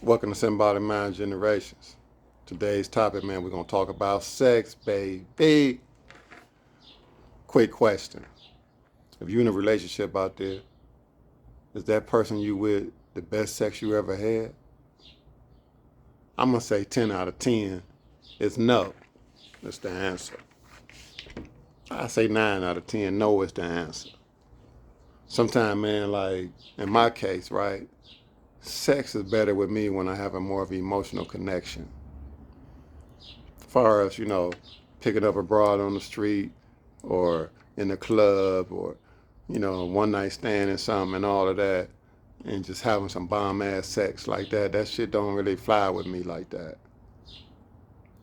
Welcome to Symbolic Mind Generations. Today's topic, man, we're going to talk about sex, baby. Quick question. If you're in a relationship out there, is that person you with the best sex you ever had? I'm going to say 10 out of 10 is no. That's the answer. I say 9 out of 10, no is the answer. Sometimes, man, like in my case, right, sex is better with me when I have a more of an emotional connection. As far as, picking up a broad on the street or in the club or, one night stand and something and all of that and just having some bomb ass sex like that, that shit don't really fly with me like that.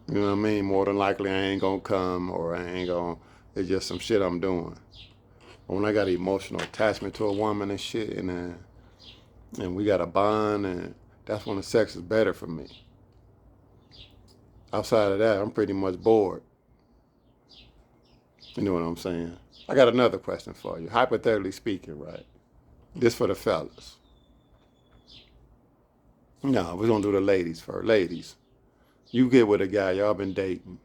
You know what I mean? More than likely I ain't gonna come or it's just some shit I'm doing. But when I got an emotional attachment to a woman and shit and we got a bond, and that's when the sex is better for me. Outside of that, I'm pretty much bored. You know what I'm saying? I got another question for you. Hypothetically speaking, right? This for the fellas. No, we're gonna do the ladies first. Ladies, you get with a guy, y'all been dating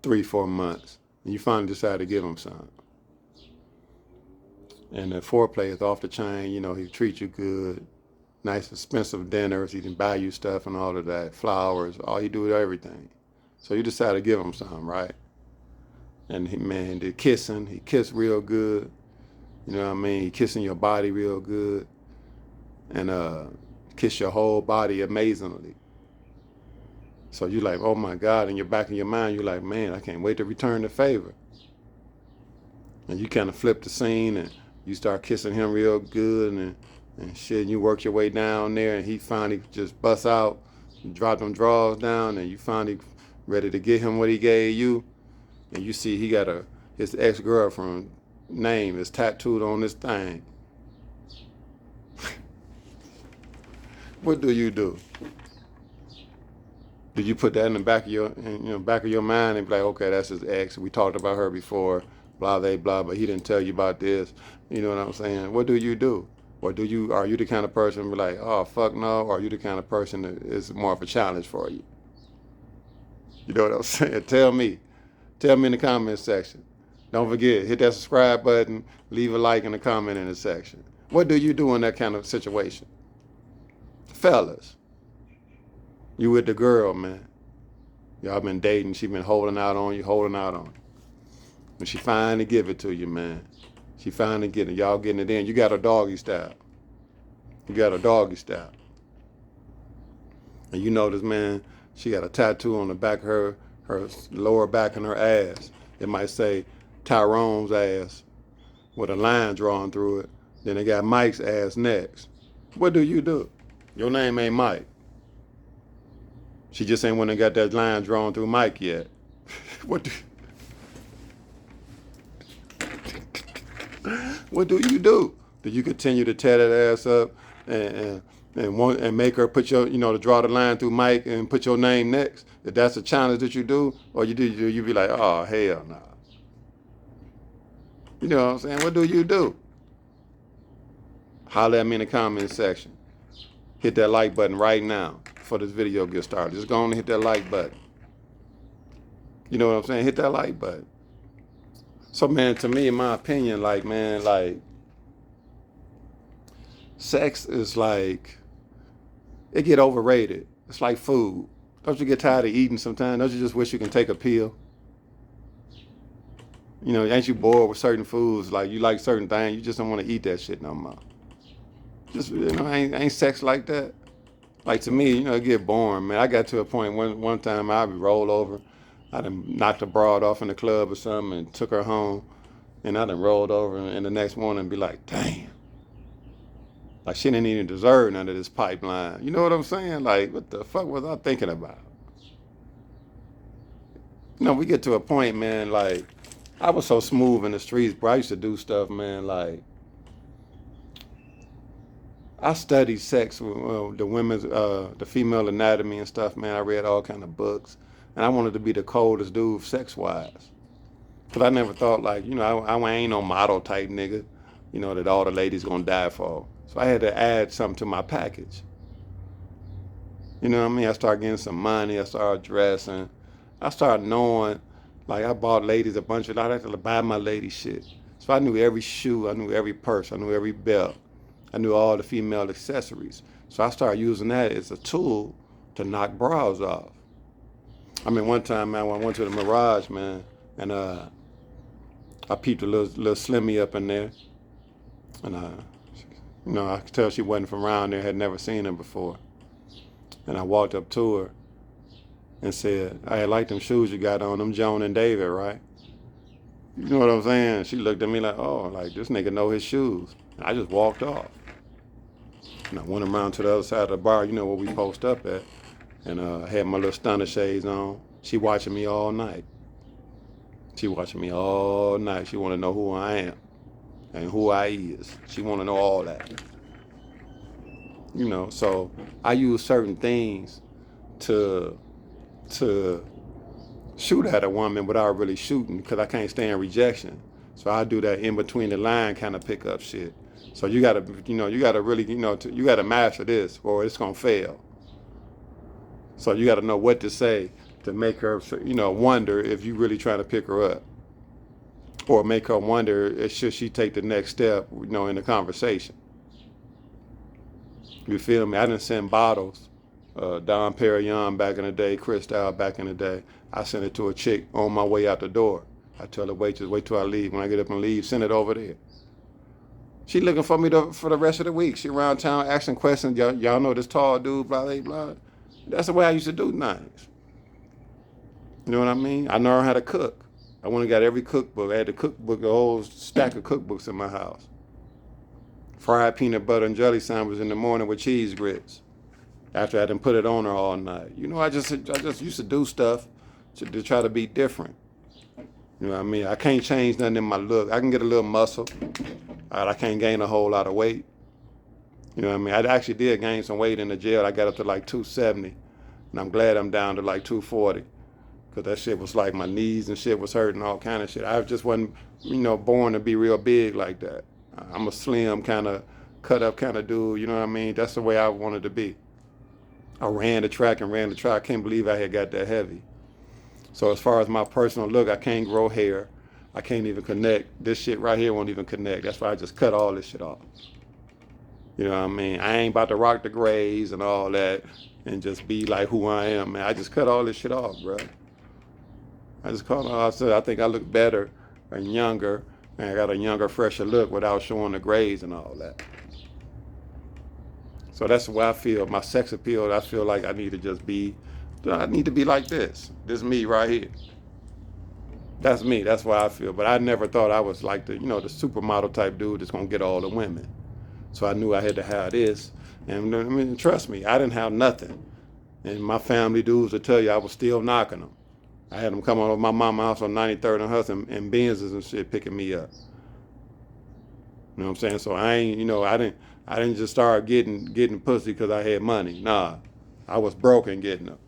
3-4 months, and you finally decide to give him something. And the foreplay is off the chain, he treats you good, nice expensive dinners, he can buy you stuff and all of that, flowers, all he do is everything. So you decide to give him something, right? And the kissing, he kissed real good, you know what I mean? He kissing your body real good, and kiss your whole body amazingly. So you like, oh my God, in your back of your mind, you're like, man, I can't wait to return the favor. And you kind of flip the scene and you start kissing him real good and shit, and you work your way down there and he finally just busts out, drop them drawers down, and you finally ready to get him what he gave you, and you see he got his ex-girlfriend name is tattooed on this thing. What do you do? Did you put that in the back of your mind and be like, okay, that's his ex. We talked about her before, blah, blah, blah, but he didn't tell you about this. You know what I'm saying? What do you do? Or are you the kind of person to be like, oh, fuck no? Or are you the kind of person that is more of a challenge for you? You know what I'm saying? Tell me. Tell me in the comment section. Don't forget, hit that subscribe button, leave a like and a comment in the section. What do you do in that kind of situation? Fellas, you with the girl, man. Y'all been dating, she been holding out on you. When she finally give it to you, man. She finally getting it. Y'all getting it in. You got a doggy style. And you notice, man, she got a tattoo on the back of her lower back and her ass. It might say Tyrone's ass with a line drawn through it. Then they got Mike's ass next. What do you do? Your name ain't Mike. She just ain't went and got that line drawn through Mike yet. What do you do? Do you continue to tear that ass up and make her put to draw the line through Mike and put your name next? If that's a challenge that you do, or you be like, oh, hell no. Nah. You know what I'm saying? What do you do? Holler at me in the comment section. Hit that like button right now before this video gets started. Just go on and hit that like button. You know what I'm saying? Hit that like button. So, man, to me, in my opinion, sex is like, it get overrated. It's like food. Don't you get tired of eating sometimes? Don't you just wish you can take a pill? Ain't you bored with certain foods? Like, you like certain things, you just don't want to eat that shit no more. Just, ain't sex like that? Like, to me, it get boring, man. I got to a point one time I'd be roll over. I done knocked a broad off in the club or something and took her home. And I done rolled over and the next morning be like, damn. Like, she didn't even deserve none of this pipeline. You know what I'm saying? Like, what the fuck was I thinking about? We get to a point, man, like, I was so smooth in the streets, bro. I used to do stuff, man, like, I studied sex, the female anatomy and stuff, man. I read all kind of books. And I wanted to be the coldest dude sex-wise. Because I never thought, like, I ain't no model type nigga, that all the ladies gonna die for. So I had to add something to my package. You know what I mean? I started getting some money. I started dressing. I started knowing, like I bought ladies a bunch of, I had to buy my lady shit. So I knew every shoe, I knew every purse, I knew every belt. I knew all the female accessories. So I started using that as a tool to knock bras off. I mean, one time, man, when I went to the Mirage, man, and I peeped a little Slimmy up in there, and I could tell she wasn't from around there, had never seen her before. And I walked up to her and said, "I like them shoes you got on, them Joan and David, right?" You know what I'm saying? She looked at me like, "Oh, like this nigga know his shoes." And I just walked off. And I went around to the other side of the bar, you know where we post up at, and I had my little stunner shades on. She watching me all night. She watching me all night. She want to know who I am and who I is. She want to know all that. You know, so I use certain things to to shoot at a woman without really shooting because I can't stand rejection. So I do that in between the line kind of pick up shit. So you gotta, you gotta really, you gotta master this or it's gonna fail. So you gotta know what to say to make her, wonder if you really trying to pick her up, or make her wonder if should she take the next step, in the conversation. You feel me? I didn't send bottles. Dom Perignon back in the day, Cristal back in the day. I sent it to a chick on my way out the door. I tell the waitress, wait till I leave. When I get up and leave, send it over there. She looking for me for the rest of the week. She around town asking questions. Y'all know this tall dude, blah, blah, blah. That's the way I used to do things. You know what I mean? I know how to cook. I went and got every cookbook. I had the cookbook, a whole stack of cookbooks in my house. Fried peanut butter and jelly sandwich in the morning with cheese grits. After I done put it on her all night. I just used to do stuff to try to be different. You know what I mean? I can't change nothing in my look. I can get a little muscle. I can't gain a whole lot of weight. You know what I mean? I actually did gain some weight in the jail. I got up to like 270. And I'm glad I'm down to like 240. Because that shit was like my knees and shit was hurting, all kind of shit. I just wasn't, born to be real big like that. I'm a slim kind of cut up kind of dude. You know what I mean? That's the way I wanted to be. I ran the track. I can't believe I had got that heavy. So as far as my personal look, I can't grow hair. I can't even connect. This shit right here won't even connect. That's why I just cut all this shit off. You know what I mean? I ain't about to rock the grays and all that and just be like who I am, man. I just cut all this shit off, bro. I just cut it off. I said I think I look better and younger, and I got a younger, fresher look without showing the grays and all that. So that's the way I feel. My sex appeal, I feel like I need to be like this. This me right here. That's me. That's why I feel. But I never thought I was like the supermodel type dude that's going to get all the women. So I knew I had to have this. And I mean, trust me, I didn't have nothing. And my family dudes would tell you I was still knocking them. I had them come over to my mama's house on 93rd and Hudson and Benzes and shit picking me up. You know what I'm saying? So I ain't, I didn't just start getting pussy because I had money. Nah, I was broke and getting them.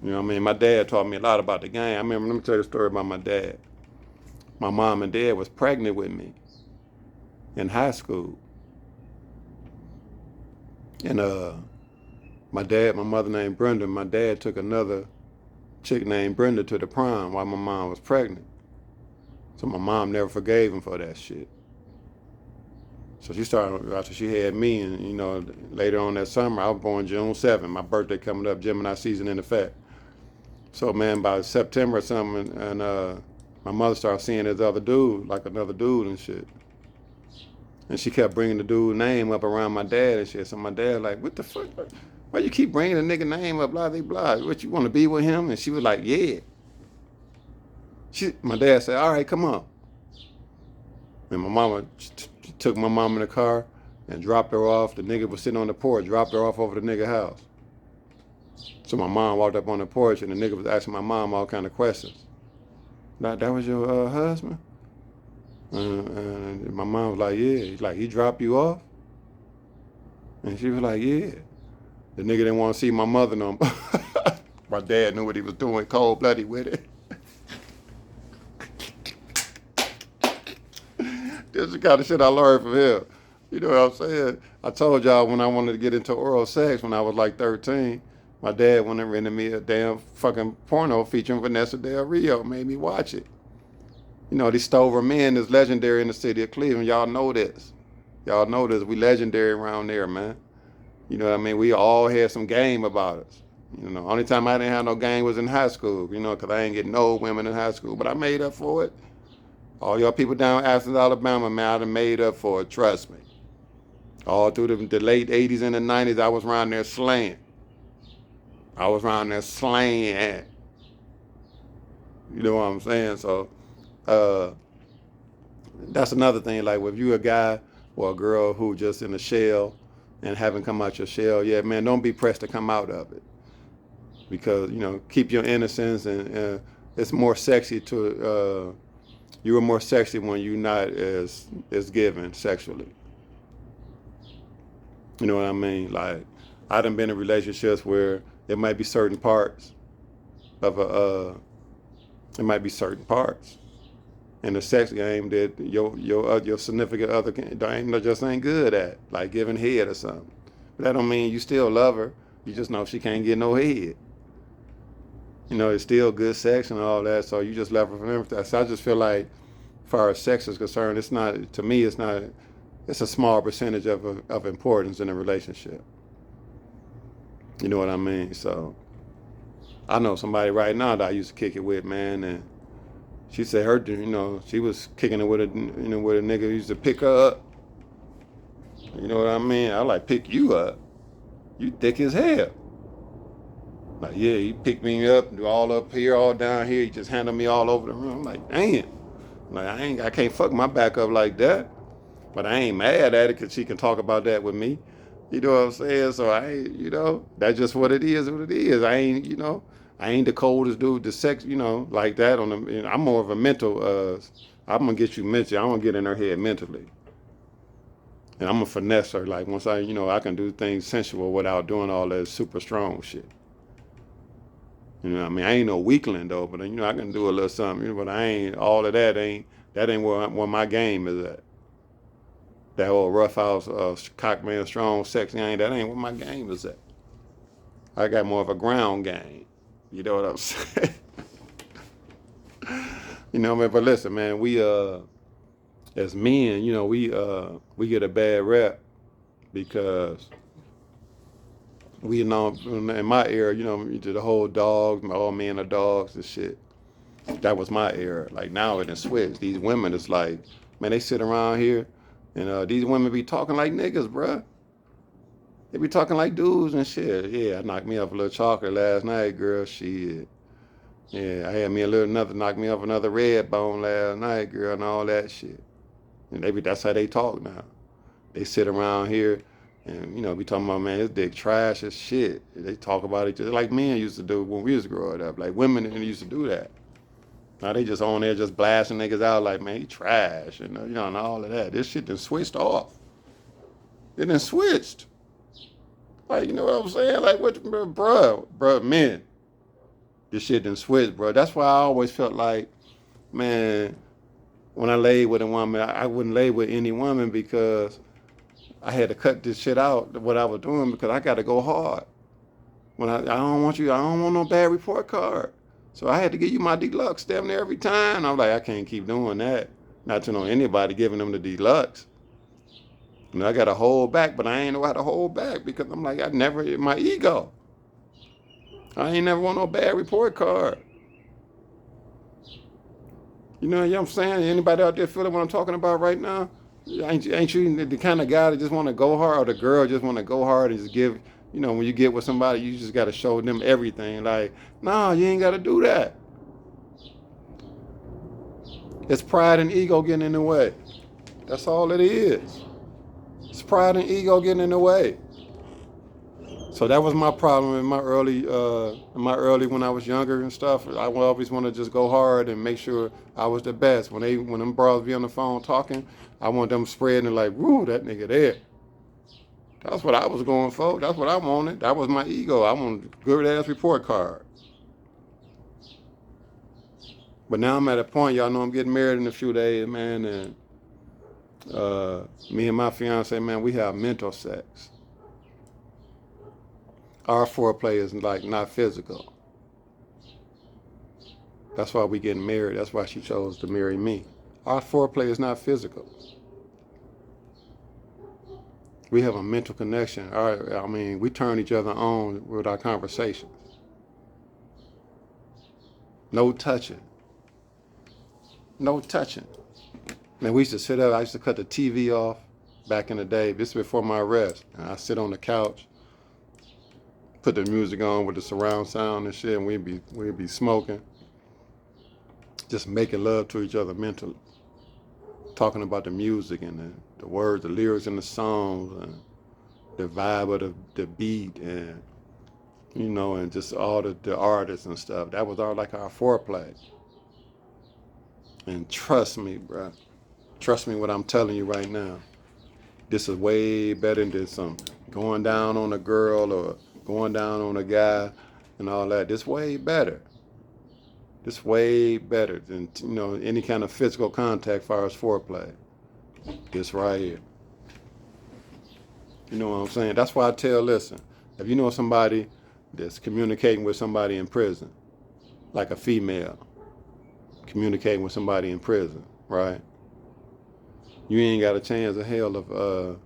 You know what I mean? My dad taught me a lot about the game. Let me tell you a story about my dad. My mom and dad was pregnant with me in high school. And my mother named Brenda, my dad took another chick named Brenda to the prom while my mom was pregnant. So my mom never forgave him for that shit. So she started, after she had me, and later on that summer, I was born June 7th, my birthday coming up, Gemini season in effect. So man, by September or something, and my mother started seeing this other dude, like another dude and shit. And she kept bringing the dude's name up around my dad and shit. So my dad like, what the fuck? Why you keep bringing the nigga name up, blah, blah, blah? What, you want to be with him? And she was like, yeah. My dad said, all right, come on. And my mama took my mom in the car and dropped her off. The nigga was sitting on the porch, dropped her off over the nigga house. So my mom walked up on the porch and the nigga was asking my mom all kind of questions. That was your husband? And my mom was like, yeah. He's like, he dropped you off? And she was like, yeah. The nigga didn't want to see my mother no more. My dad knew what he was doing, cold-blooded with it. This is the kind of shit I learned from him. You know what I'm saying? I told y'all when I wanted to get into oral sex when I was like 13, my dad went and rented me a damn fucking porno featuring Vanessa Del Rio, made me watch it. You know, these Stover men is legendary in the city of Cleveland. Y'all know this. Y'all know this. We legendary around there, man. You know what I mean? We all had some game about us. You know, only time I didn't have no game was in high school, you know, because I ain't get no women in high school. But I made up for it. All y'all people down in Athens, Alabama, man, I done made up for it. Trust me. All through the late 80s and the 90s, I was around there slaying. I was around there slaying. You know what I'm saying? So, uh, that's another thing. Like, if you a guy or a girl who just in a shell and haven't come out your shell yet, man, don't be pressed to come out of it. Because, you know, keep your innocence and it's more sexy you are more sexy when you're not as given sexually. You know what I mean? Like, I done been in relationships where it might be certain parts of it might be certain parts in the sex game that your significant other just ain't good at, like giving head or something. But that don't mean you still love her. You just know she can't get no head. You know, it's still good sex and all that, so you just love her for everything. So I just feel like, as far as sex is concerned, it's not, to me, it's not, it's a small percentage of importance in a relationship. You know what I mean? So I know somebody right now that I used to kick it with, man, and she said her, you know, she was kicking it with with a nigga who used to pick her up. You know what I mean? I like, pick you up. You thick as hell. Like, yeah, he picked me up, all up here, all down here. He just handled me all over the room. I'm like, damn. Like, I can't fuck my back up like that. But I ain't mad at it because she can talk about that with me. You know what I'm saying? So I ain't, you know, that's just what it is. What it is. I ain't, you know, I ain't the coldest dude. The sex, you know, like that. You know, I'm more of a mental. I'm gonna get you mentally. I'm gonna get in her head mentally, and I'm gonna finesse her. Like, once I, you know, I can do things sensual without doing all that super strong shit. You know what I mean? I ain't no weakling though, but you know, I can do a little something. You know, but I ain't all of that. That ain't where my game is at. That old rough house, cockman, strong, sexy, that ain't where my game is at. I got more of a ground game. You know what I'm saying? You know, man. But listen, man, we as men, you know, we get a bad rep because we, you know, in my era, you know, the whole dogs, all men are dogs and shit. That was my era. Like, now it done switched. These women, it's like, man, they sit around here and these women be talking like niggas, bruh. They be talking like dudes and shit. Yeah, I knocked me off a little chocolate last night, girl. Shit. Yeah, I had me a little knocked me off another red bone last night, girl, and all that shit. And that's how they talk now. They sit around here and, you know, be talking about, man, this dick trash as shit. They talk about it just like men used to do when we was growing up. Like, women used to do that. Now they just on there just blasting niggas out like, man, he trash, and you know, and all of that. This shit done switched off. It done switched. Like, you know what I'm saying? Like, what, bruh, men. This shit done switched, bro. That's why I always felt like, man, when I laid with a woman, I wouldn't lay with any woman because I had to cut this shit out, what I was doing, because I got to go hard. I don't want no bad report card. So I had to give you my deluxe damn near every time. I'm like, I can't keep doing that. Not to know anybody giving them the deluxe. You know, I got to hold back, but I ain't know how to hold back because I'm like, my ego. I ain't never want no bad report card. You know what I'm saying? Anybody out there feeling what I'm talking about right now? Ain't you the kind of guy that just want to go hard, or the girl just want to go hard and just give, you know, when you get with somebody, you just got to show them everything. Like, nah, you ain't got to do that. It's pride and ego getting in the way. That's all it is. It's pride and ego getting in the way. So that was my problem in my early when I was younger and stuff. I would always want to just go hard and make sure I was the best. When them bros be on the phone talking, I want them spreading it like, woo, that nigga there. That's what I was going for. That's what I wanted. That was my ego. I wanted a good ass report card. But now I'm at a point, y'all know I'm getting married in a few days, man, and Me and my fiance, man, we have mental sex. Our foreplay is like not physical. That's why we getting married. That's why she chose to marry me. Our foreplay is not physical. We have a mental connection. We turn each other on with our conversations. No touching. No touching. Man, we used to sit up. I used to cut the TV off back in the day. This is before my arrest. And I sit on the couch, put the music on with the surround sound and shit, and we'd be smoking, just making love to each other mentally, talking about the music and the words, the lyrics in the songs, and the vibe of the beat, and and just all the artists and stuff. That was our foreplay. And trust me, bro. Trust me what I'm telling you right now. This is way better than some going down on a girl or going down on a guy and all that. This way better. This way better than any kind of physical contact as far as foreplay. This right here. You know what I'm saying? That's why I listen, if you know somebody that's communicating with somebody in prison, like a female communicating with somebody in prison, right? You ain't got a chance of hell of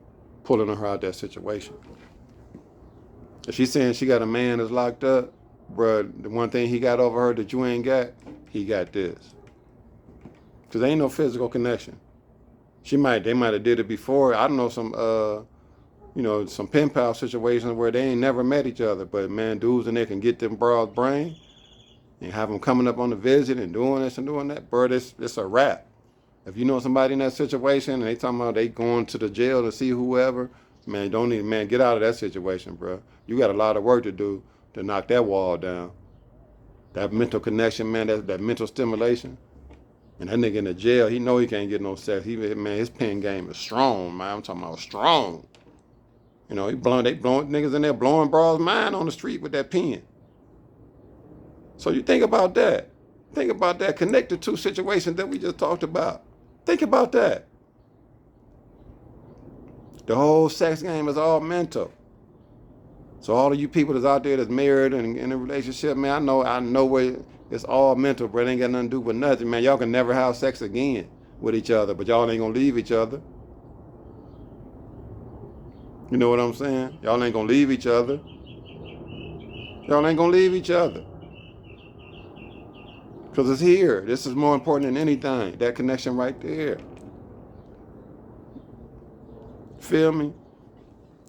pulling her out that situation. If she's saying she got a man that's locked up, bruh, the one thing he got over her that you ain't got, he got this. Because there ain't no physical connection. They might have did it before. I don't know, some pen pal situations where they ain't never met each other. But man, dudes in there can get them broads' brain and have them coming up on the visit and doing this and doing that. Bro, it's a wrap. If you know somebody in that situation and they talking about they going to the jail to see whoever, man, get out of that situation, bro. You got a lot of work to do to knock that wall down. That mental connection, man, that mental stimulation. And that nigga in the jail, he know he can't get no sex. His pen game is strong, man. I'm talking about strong. They blowing niggas in there blowing bras' mind on the street with that pen. So you think about that. Think about that. Connect the two situations that we just talked about. Think about that. The whole sex game is all mental. So all of you people that's out there that's married and in a relationship, man, I know where it's all mental, bro. It ain't got nothing to do with nothing, man. Y'all can never have sex again with each other, but y'all ain't gonna leave each other. You know what I'm saying? Y'all ain't gonna leave each other. Y'all ain't gonna leave each other. Because it's here. This is more important than anything. That connection right there. Feel me?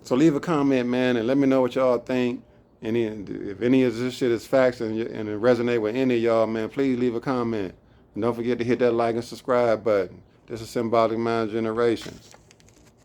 So leave a comment, man, and let me know what y'all think. And if any of this shit is facts and it resonate with any of y'all, man, please leave a comment. And don't forget to hit that like and subscribe button. This is Symbolic Mind Generations.